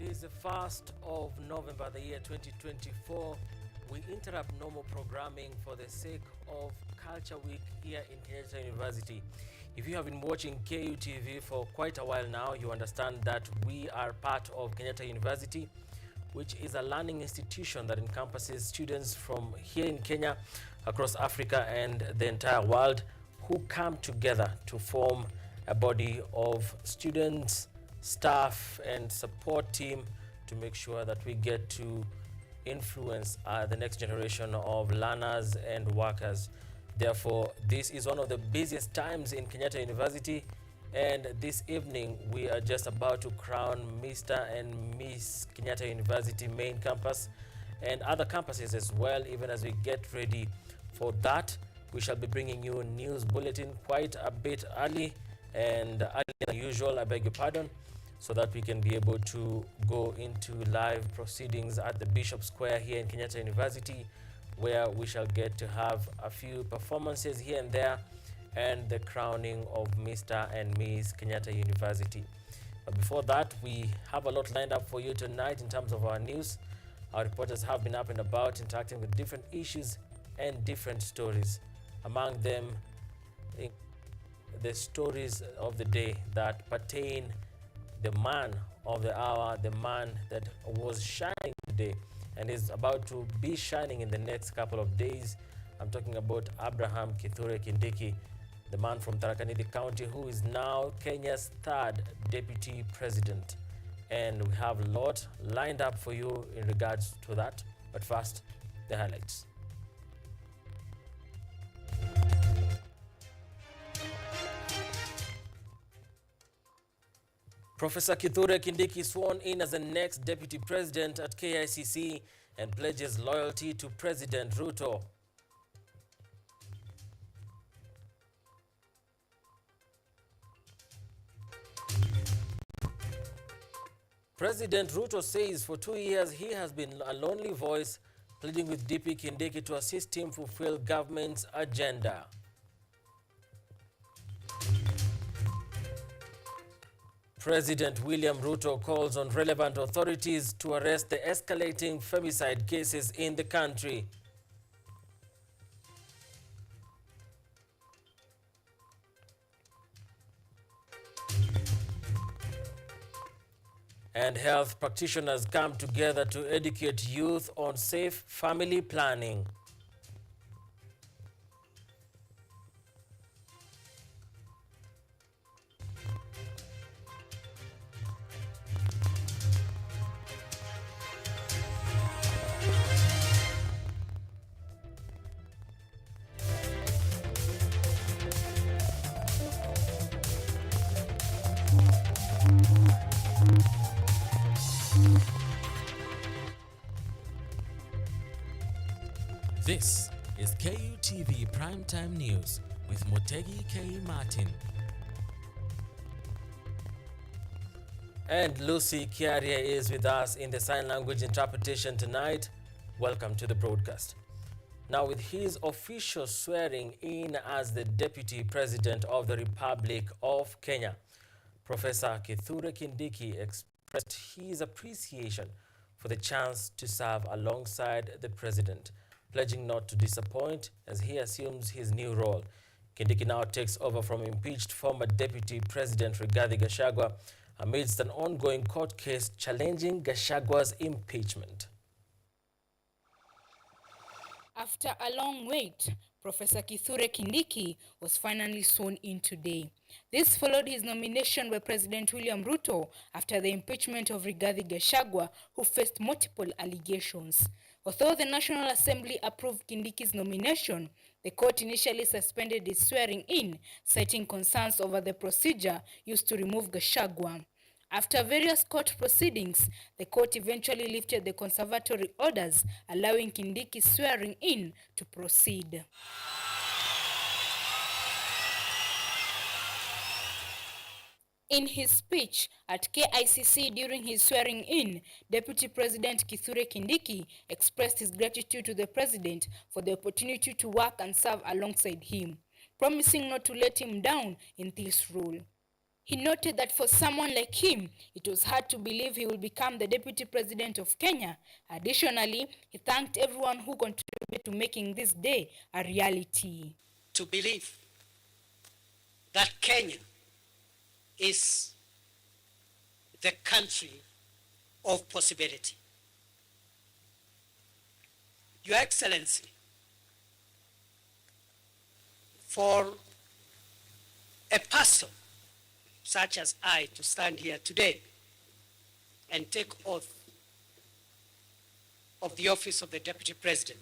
It is the 1st of November, the year 2024. We interrupt normal programming for the sake of Culture Week here in Kenyatta University. If you have been watching KUTV for quite a while now, you understand that we are part of Kenyatta University, which is a learning institution that encompasses students from here in Kenya, across Africa and the entire world, who come together to form a body of students, staff and support team to make sure that we get to influence the next generation of learners and workers. Therefore, this is one of the busiest times in Kenyatta University, and this evening we are just about to crown Mr. and Miss Kenyatta University main campus and other campuses as well. Even as we get ready for that, we shall be bringing you a news bulletin quite a bit early and earlier than usual, I beg your pardon, so that we can be able to go into live proceedings at the Bishop Square here in Kenyatta University, where we shall get to have a few performances here and there and the crowning of Mr. and Miss Kenyatta University. But before that, we have a lot lined up for you tonight in terms of our news. Our reporters have been up and about interacting with different issues and different stories. Among them, the stories of the day that pertain the man of the hour, the man that was shining today and is about to be shining in the next couple of days. I'm talking about Abraham Kithure Kindiki, the man from Tharaka Nithi County, who is now Kenya's third deputy president. And we have a lot lined up for you in regards to that. But first, the highlights. Professor Kithure Kindiki sworn in as the next deputy president at KICC and pledges loyalty to President Ruto. President Ruto says for 2 years he has been a lonely voice, pleading with DP Kindiki to assist him fulfill government's agenda. President William Ruto calls on relevant authorities to arrest the escalating femicide cases in the country. And health practitioners come together to educate youth on safe family planning. This is KUTV Primetime News with Mutegi K. Martin. And Lucy Kiaria is with us in the sign language interpretation tonight. Welcome to the broadcast. Now, with his official swearing in as the Deputy President of the Republic of Kenya, Professor Kithure Kindiki expressed his appreciation for the chance to serve alongside the President, pledging not to disappoint as he assumes his new role. Kindiki now takes over from impeached former Deputy President Rigathi Gachagua amidst an ongoing court case challenging Gachagua's impeachment. After a long wait, Professor Kithure Kindiki was finally sworn in today. This followed his nomination by President William Ruto after the impeachment of Rigathi Gachagua, who faced multiple allegations. Although the National Assembly approved Kindiki's nomination, the court initially suspended his swearing in, citing concerns over the procedure used to remove Gachagua. After various court proceedings, the court eventually lifted the conservatory orders, allowing Kindiki's swearing in to proceed. In his speech at KICC during his swearing-in, Deputy President Kithure Kindiki expressed his gratitude to the President for the opportunity to work and serve alongside him, promising not to let him down in this role. He noted that for someone like him, it was hard to believe he will become the Deputy President of Kenya. Additionally, he thanked everyone who contributed to making this day a reality. To believe that Kenya is the country of possibility. Your Excellency, for a person such as I to stand here today and take oath of the office of the Deputy President,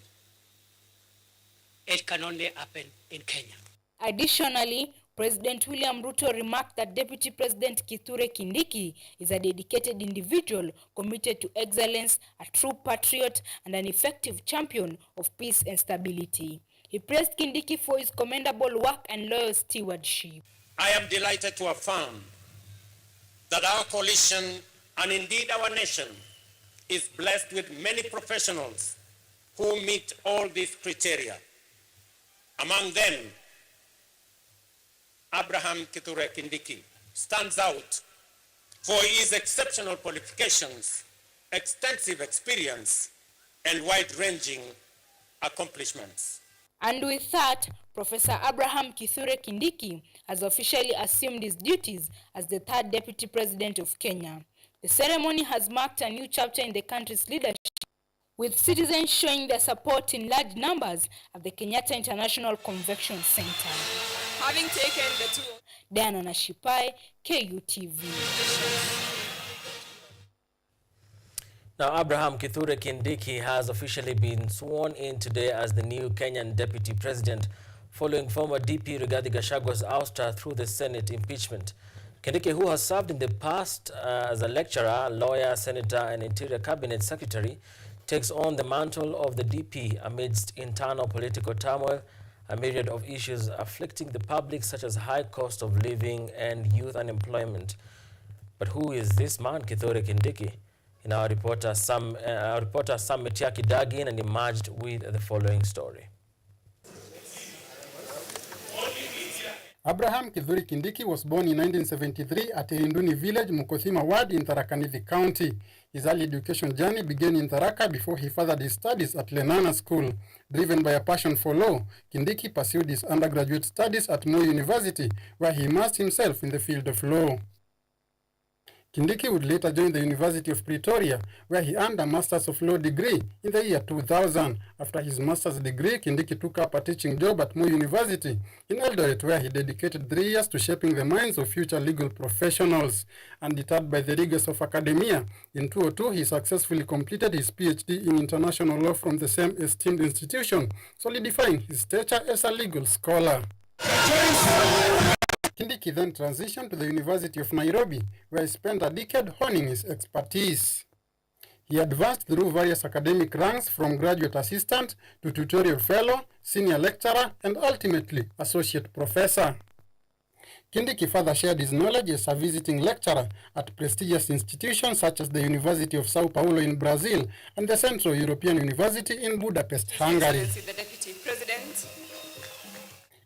it can only happen in Kenya. Additionally, President William Ruto remarked that Deputy President Kithure Kindiki is a dedicated individual committed to excellence, a true patriot, and an effective champion of peace and stability. He praised Kindiki for his commendable work and loyal stewardship. I am delighted to affirm that our coalition, and indeed our nation, is blessed with many professionals who meet all these criteria. Among them, Abraham Kithure Kindiki stands out for his exceptional qualifications, extensive experience, and wide-ranging accomplishments. And with that, Professor Abraham Kithure Kindiki has officially assumed his duties as the third Deputy President of Kenya. The ceremony has marked a new chapter in the country's leadership, with citizens showing their support in large numbers at the Kenyatta International Convention Center. Having taken the tour, Diana Nashipai, KUTV. Now, Abraham Kithure Kindiki has officially been sworn in today as the new Kenyan Deputy President, following former DP Rigathi Gachagwa's ouster through the Senate impeachment. Kindiki, who has served in the past as a lecturer, lawyer, senator, and Interior Cabinet Secretary, takes on the mantle of the DP amidst internal political turmoil, a myriad of issues afflicting the public, such as high cost of living and youth unemployment. But who is this man, Kithure Kindiki? And our reporter Sam Mutiaki dug in and emerged with the following story. Abraham Kithure Kindiki was born in 1973 at Irinduni village, Mukothima ward in Tharaka Nithi County. His early education journey began in Tharaka before he furthered his studies at Lenana School. Driven by a passion for law, Kindiki pursued his undergraduate studies at Moi University, where he immersed himself in the field of law. Kindiki would later join the University of Pretoria, where he earned a Master's of Law degree in the year 2000. After his master's degree, Kindiki took up a teaching job at Moi University in Eldoret, where he dedicated 3 years to shaping the minds of future legal professionals. Undeterred by the rigors of academia, in 2002 he successfully completed his PhD in international law from the same esteemed institution, solidifying his stature as a legal scholar. Kindiki then transitioned to the University of Nairobi, where he spent a decade honing his expertise. He advanced through various academic ranks from graduate assistant to tutorial fellow, senior lecturer, and ultimately associate professor. Kindiki further shared his knowledge as a visiting lecturer at prestigious institutions such as the University of Sao Paulo in Brazil and the Central European University in Budapest, Hungary. the Deputy President.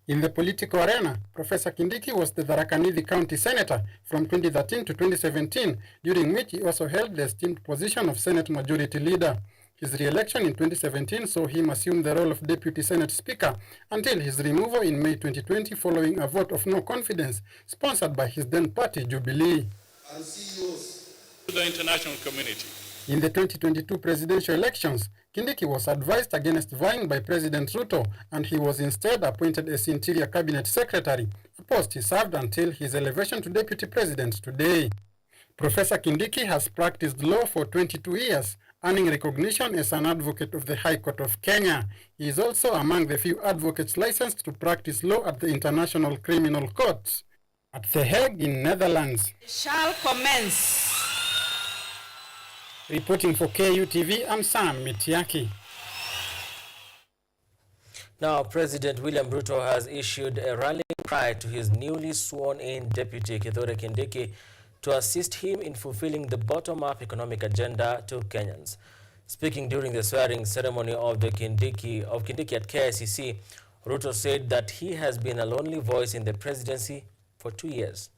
In the political arena, Professor Kindiki was the Tharaka Nithi County Senator from 2013 to 2017, during which he also held the esteemed position of Senate Majority Leader. His re-election in 2017 saw him assume the role of Deputy Senate Speaker until his removal in May 2020 following a vote of no confidence sponsored by his then party, Jubilee. And CEOs to the international community. In the 2022 presidential elections, Kindiki was advised against vying by President Ruto, and he was instead appointed as Interior Cabinet Secretary, a post he served until his elevation to Deputy President today. Professor Kindiki has practiced law for 22 years, earning recognition as an advocate of the High Court of Kenya. He is also among the few advocates licensed to practice law at the International Criminal Court at The Hague in Netherlands. Shall commence. Reporting for KUTV, I'm Sam Mutiaki. Now, President William Ruto has issued a rallying cry to his newly sworn-in Deputy Kithure Kindiki to assist him in fulfilling the bottom-up economic agenda to Kenyans. Speaking during the swearing ceremony of Kindiki at KICC, Ruto said that he has been a lonely voice in the presidency for 2 years.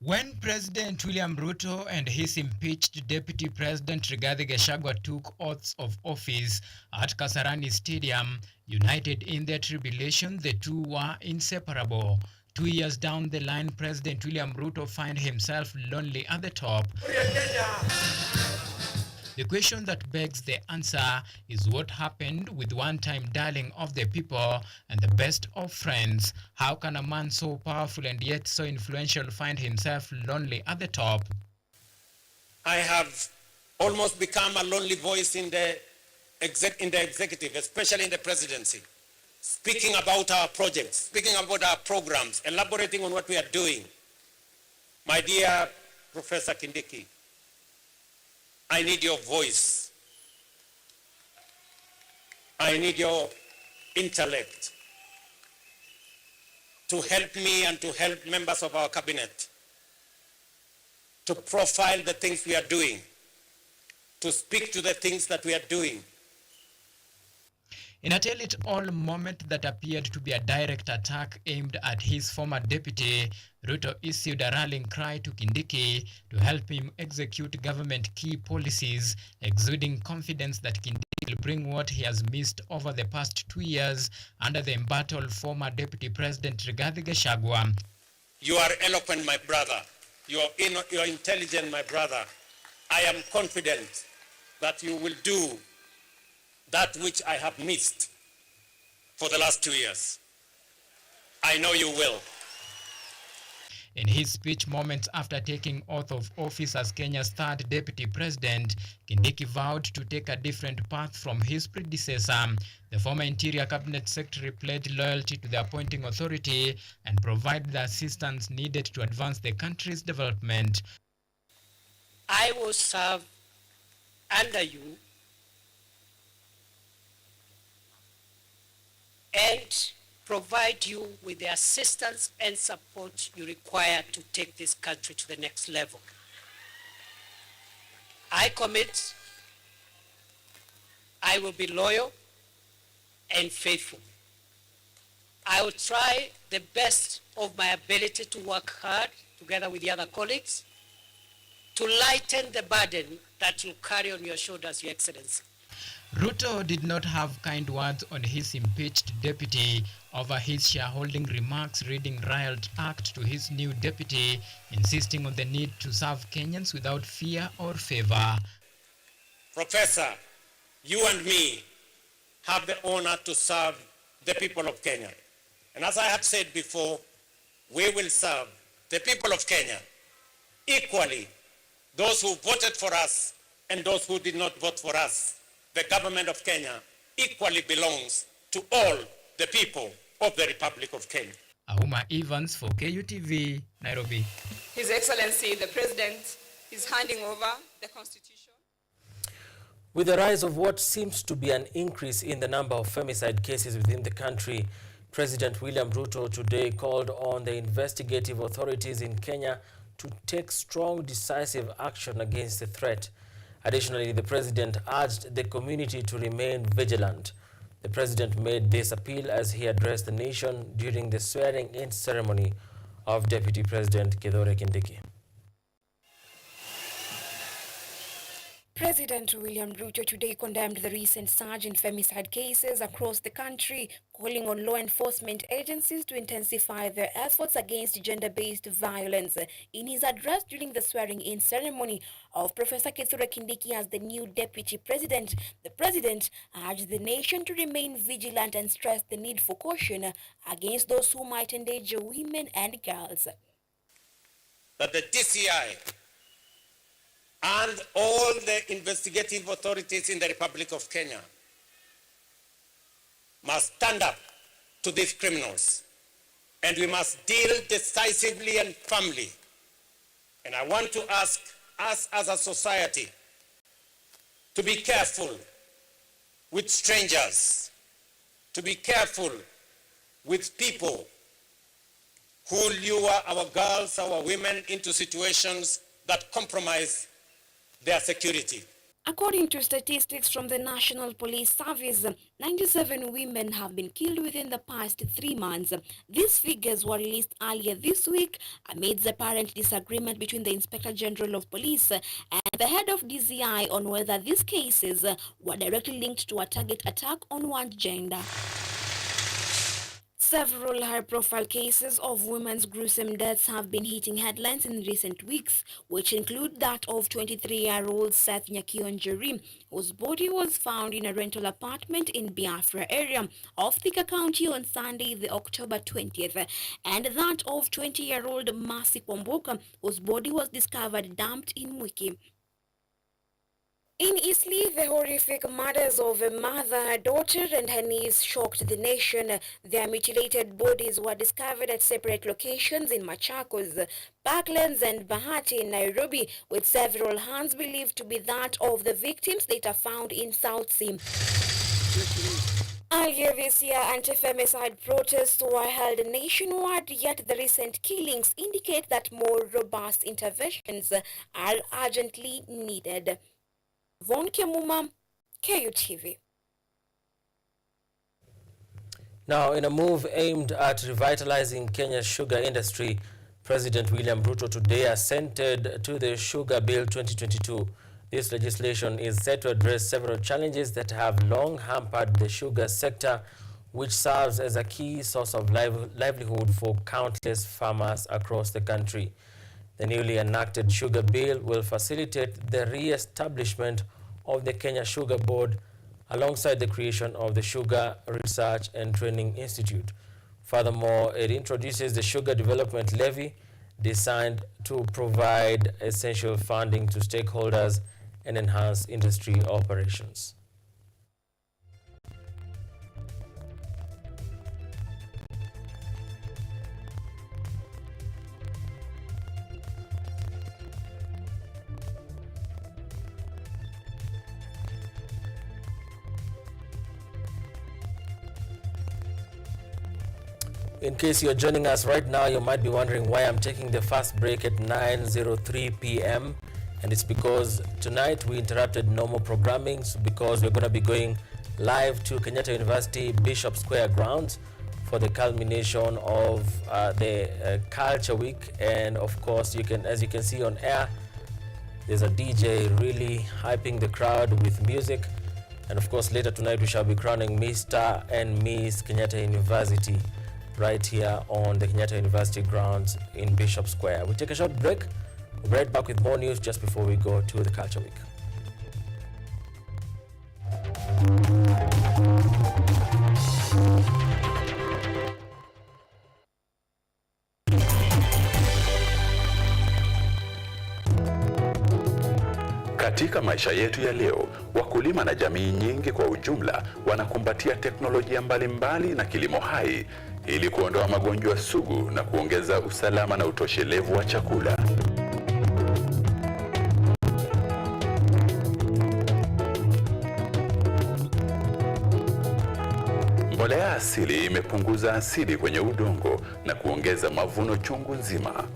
When President William Ruto and his impeached Deputy President Rigathi Gachagua took oaths of office at Kasarani Stadium, united in their tribulation, the two were inseparable. 2 years down the line, President William Ruto finds himself lonely at the top. The question that begs the answer is what happened with one-time darling of the people and the best of friends. How can a man so powerful and yet so influential find himself lonely at the top? I have almost become a lonely voice in the executive, especially in the presidency, speaking about our projects, speaking about our programs, elaborating on what we are doing. My dear Professor Kindiki, I need your voice. I need your intellect to help me and to help members of our cabinet to profile the things we are doing, to speak to the things that we are doing. In a tell-it-all moment that appeared to be a direct attack aimed at his former deputy, Ruto issued a rallying cry to Kindiki to help him execute government key policies, exuding confidence that Kindiki will bring what he has missed over the past 2 years under the embattled former Deputy President Rigathi Gachagua. You are eloquent, my brother. You're intelligent, my brother. I am confident that you will do that which I have missed for the last 2 years. I know you will. In his speech moments after taking oath of office as Kenya's third deputy president, Kindiki vowed to take a different path from his predecessor. The former Interior Cabinet Secretary pledged loyalty to the appointing authority and provide the assistance needed to advance the country's development. I will serve under you and provide you with the assistance and support you require to take this country to the next level. I commit I will be loyal and faithful. I will try the best of my ability to work hard together with the other colleagues to lighten the burden that you carry on your shoulders, Your Excellency. Ruto did not have kind words on his impeached deputy over his shareholding remarks, reading riot act to his new deputy, insisting on the need to serve Kenyans without fear or favor. Professor, you and me have the honor to serve the people of Kenya. And as I have said before, we will serve the people of Kenya equally, those who voted for us and those who did not vote for us. The government of Kenya equally belongs to all the people of the Republic of Kenya. Ahuma Evans for KUTV, Nairobi. His Excellency, the President, is handing over the Constitution. With the rise of what seems to be an increase in the number of femicide cases within the country, President William Ruto today called on the investigative authorities in Kenya to take strong, decisive action against the threat. Additionally, the president urged the community to remain vigilant. The president made this appeal as he addressed the nation during the swearing-in ceremony of Deputy President Kithure Kindiki. President William Ruto today condemned the recent surge in femicide cases across the country, calling on law enforcement agencies to intensify their efforts against gender-based violence. In his address during the swearing-in ceremony of Professor Kithure Kindiki as the new deputy president, the president urged the nation to remain vigilant and stressed the need for caution against those who might endanger women and girls. That the DCI and all the investigative authorities in the Republic of Kenya must stand up to these criminals, and we must deal decisively and firmly. And I want to ask us as a society to be careful with strangers, to be careful with people who lure our girls, our women into situations that compromise their security. According to statistics from the National Police Service, 97 women have been killed within the past 3 months. These figures were released earlier this week amidst apparent disagreement between the Inspector General of Police and the head of DCI on whether these cases were directly linked to a target attack on one gender. Several high-profile cases of women's gruesome deaths have been hitting headlines in recent weeks, which include that of 23-year-old Seth Nyakionjeri, whose body was found in a rental apartment in Biafra area of Thika County on Sunday, the October 20th, and that of 20-year-old Mercy Kwamboka, whose body was discovered dumped in Mwiki. In Eastleigh, the horrific murders of a mother, her daughter, and her niece shocked the nation. Their mutilated bodies were discovered at separate locations in Machakos, Parklands, and Bahati in Nairobi, with several hands believed to be that of the victims later found in South Sea. Earlier this year, anti-femicide protests were held nationwide, yet the recent killings indicate that more robust interventions are urgently needed. Von Kemuma, KUTV. Now, in a move aimed at revitalizing Kenya's sugar industry, President William Ruto today assented to the Sugar Bill 2022. This legislation is set to address several challenges that have long hampered the sugar sector, which serves as a key source of livelihood for countless farmers across the country. The newly enacted Sugar Bill will facilitate the re-establishment of the Kenya Sugar Board alongside the creation of the Sugar Research and Training Institute. Furthermore, it introduces the Sugar Development Levy, designed to provide essential funding to stakeholders and enhance industry operations. In case you're joining us right now, you might be wondering why I'm taking the first break at 9:03 p.m. And it's because tonight we interrupted normal programming because we're going to be going live to Kenyatta University Bishop Square grounds for the culmination of the Culture Week. And of course, as you can see on air, there's a DJ really hyping the crowd with music. And of course, later tonight we shall be crowning Mr. and Miss Kenyatta University right here on the Kenyatta University grounds in Bishop Square. We'll take a short break. We'll be right back with more news just before we go to the Culture Week. Katika maisha yetu ya leo, wakulima na jamii nyingi kwa ujumla wanakumbatia teknolojia mbalimbali na kilimo hai ili kuondoa magonjwa sugu na kuongeza usalama na utoshelevu wa chakula. Mbolea asili imepunguza asidi kwenye udongo na kuongeza mavuno chungu nzima.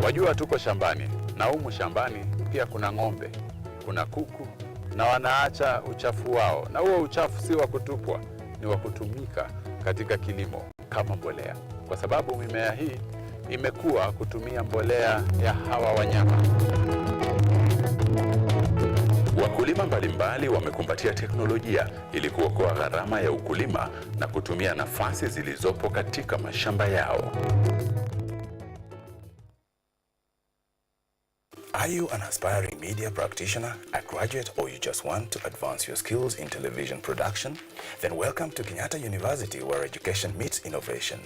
Wajua tuko shambani, na humu shambani pia kuna ng'ombe, kuna kuku, na wanaacha uchafu wao. Na huo uchafu si wa kutupwa, ni wa kutumika katika kilimo kama mbolea. Kwa sababu mimea hii imekuwa kutumia mbolea ya hawa wanyama. Wakulima mbalimbali wamekumbatia teknolojia ili kuokoa gharama ya ukulima na kutumia nafasi zilizopo katika mashamba yao. Are you an aspiring media practitioner, a graduate, or you just want to advance your skills in television production? Then welcome to Kenyatta University, where education meets innovation.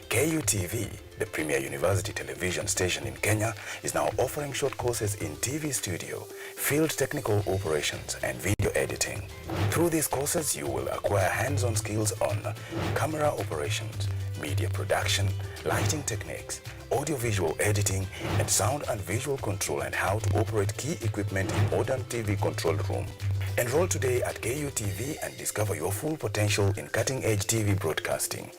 KUTV, the premier university television station in Kenya, is now offering short courses in TV studio, field technical operations, and video editing. Through these courses, you will acquire hands-on skills on camera operations, media production, lighting techniques, audio-visual editing, and sound and visual control, and how to operate key equipment in modern TV control room. Enroll today at KUTV and discover your full potential in cutting-edge TV broadcasting.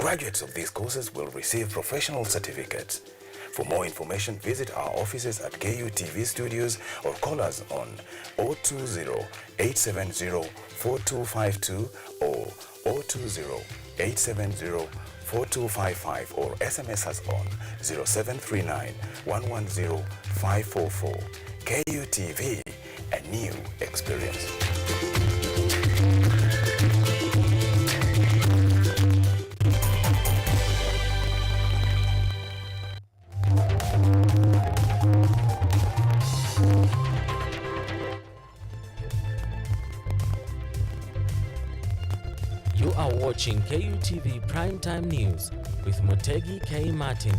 Graduates of these courses will receive professional certificates. For more information, visit our offices at KUTV Studios or call us on 020-870-4252 or 020-870-4255 or SMS us on 0739-110-544. KUTV, a new experience. You are watching KUTV Primetime News with Mutegi K. Martin.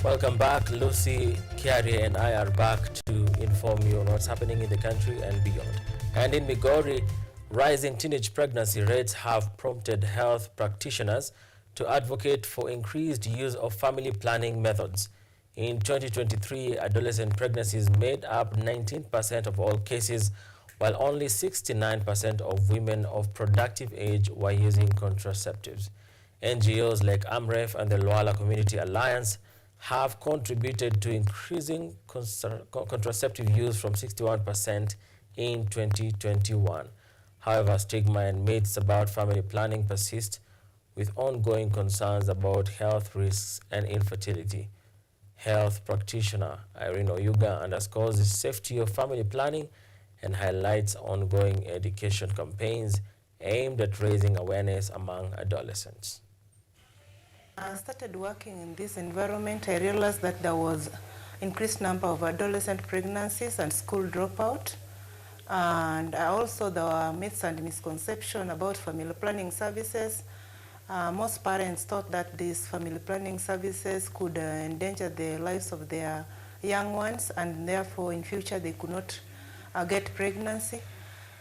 Welcome back. Lucy, Kiari and I are back to inform you on what's happening in the country and beyond. And in Migori, rising teenage pregnancy rates have prompted health practitioners to advocate for increased use of family planning methods. In 2023, adolescent pregnancies made up 19% of all cases, while only 69% of women of productive age were using contraceptives. NGOs like AMREF and the Luala Community Alliance have contributed to increasing contraceptive use from 61% in 2021. However, stigma and myths about family planning persist, with ongoing concerns about health risks and infertility. Health practitioner Irene Oyuga underscores the safety of family planning and highlights ongoing education campaigns aimed at raising awareness among adolescents. I started working in this environment. I realized that there was increased number of adolescent pregnancies and school dropout. And also there were myths and misconceptions about family planning services. Most parents thought that these family planning services could endanger the lives of their young ones, and therefore in future they could not get pregnancy.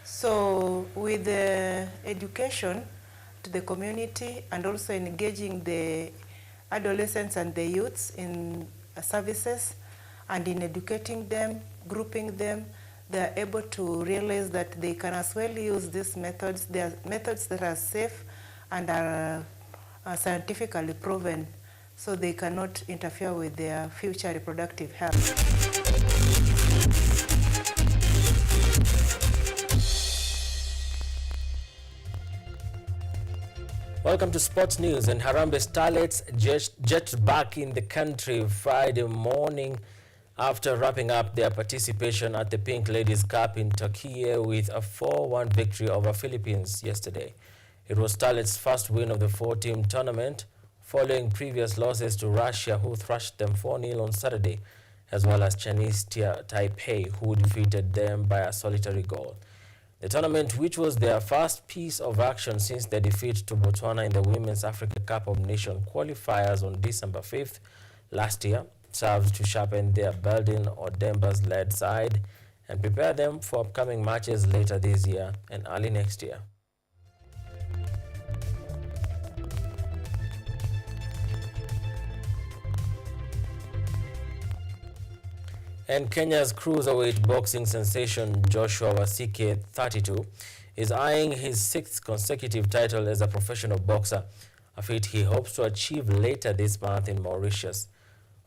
So with the education to the community and also engaging the adolescents and the youths in services and in educating them, grouping them, they are able to realize that they can as well use these methods. They are methods that are safe and are scientifically proven, so they cannot interfere with their future reproductive health. Welcome to Sports News. And Harambee Starlets jet back in the country Friday morning after wrapping up their participation at the Pink Ladies Cup in Turkey with a 4-1 victory over Philippines yesterday. It was Starlets' first win of the 4-team tournament, following previous losses to Russia, who thrashed them 4-0 on Saturday, as well as Chinese Taipei, who defeated them by a solitary goal. The tournament, which was their first piece of action since their defeat to Botswana in the Women's Africa Cup of Nations qualifiers on December 5th last year, serves to sharpen their Beldin or Dembas-led side and prepare them for upcoming matches later this year and early next year. And Kenya's cruiserweight boxing sensation Joshua Wasike, 32, is eyeing his 6th consecutive title as a professional boxer, a feat he hopes to achieve later this month in Mauritius.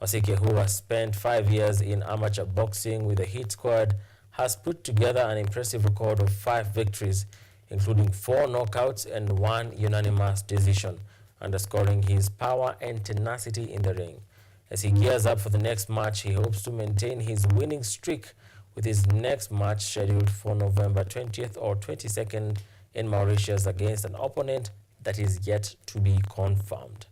Wasike, who has spent 5 years in amateur boxing with the Hit Squad, has put together an impressive record of 5 victories, including 4 knockouts and 1 unanimous decision, underscoring his power and tenacity in the ring. As he gears up for the next match, he hopes to maintain his winning streak, with his next match scheduled for November 20th or 22nd in Mauritius against an opponent that is yet to be confirmed.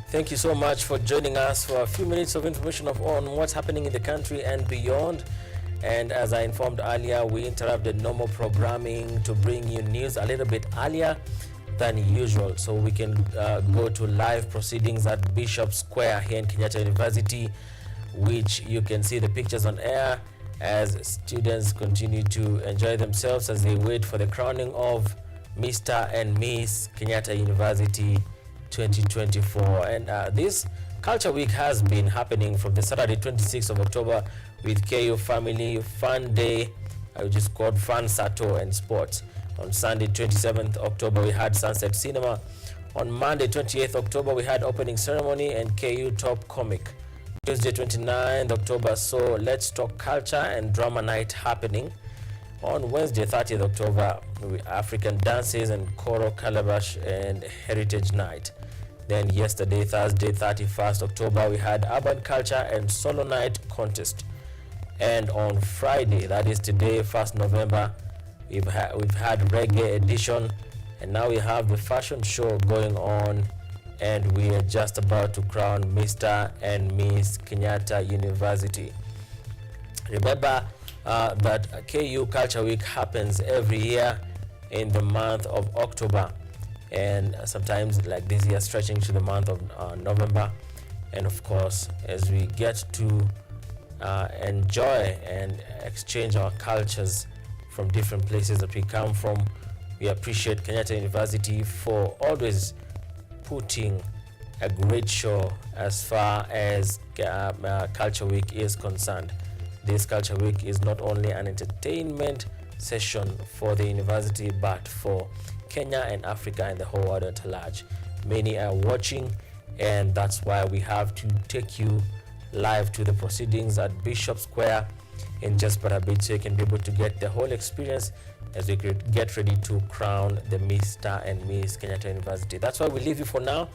Thank you so much for joining us for a few minutes of information on what's happening in the country and beyond. And as I informed earlier, we interrupted normal programming to bring you news a little bit earlier than usual, so we can go to live proceedings at Bishop Square here in Kenyatta University, which you can see the pictures on air as students continue to enjoy themselves as they wait for the crowning of Mr. and Miss Kenyatta University 2024. And this Culture Week has been happening from the Saturday 26th of October with KU Family Fun Day, which is called Fun Sato and Sports. On Sunday 27th October we had Sunset Cinema. On Monday 28th October we had opening ceremony and KU Top Comic. Tuesday 29th October saw Let's Talk Culture and Drama Night happening. On Wednesday 30th October African Dances and Choral Calabash and Heritage Night. Then yesterday, Thursday 31st October, we had Urban Culture and Solo Night Contest. And on Friday, that is today, 1st November, we've had Reggae Edition, and now we have the fashion show going on, and we are just about to crown Mr. and Miss Kenyatta University. Remember that KU Culture Week happens every year in the month of October, and sometimes like this year stretching to the month of November. And of course, as we get to enjoy and exchange our cultures from different places that we come from, we appreciate Kenyatta University for always putting a great show as far as Culture Week is concerned. This Culture Week is not only an entertainment session for the university, but for Kenya and Africa and the whole world at large. Many are watching, and that's why we have to take you live to the proceedings at Bishop Square in just a bit, so you can be able to get the whole experience as we get ready to crown the Mr. and Miss Kenyatta University. That's why we leave you for now.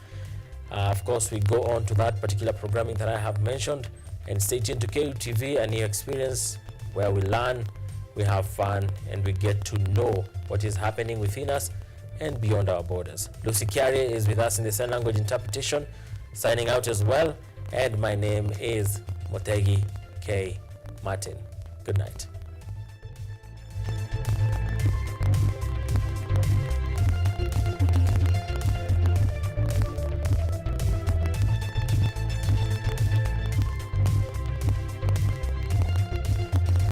Of course, we go on to that particular programming that I have mentioned, and stay tuned to KUTV, a new experience where we learn, we have fun, and we get to know what is happening within us and beyond our borders. Lucy Kiari is with us in the sign language interpretation, signing out as well, and my name is Mutegi K. Martin. Good night.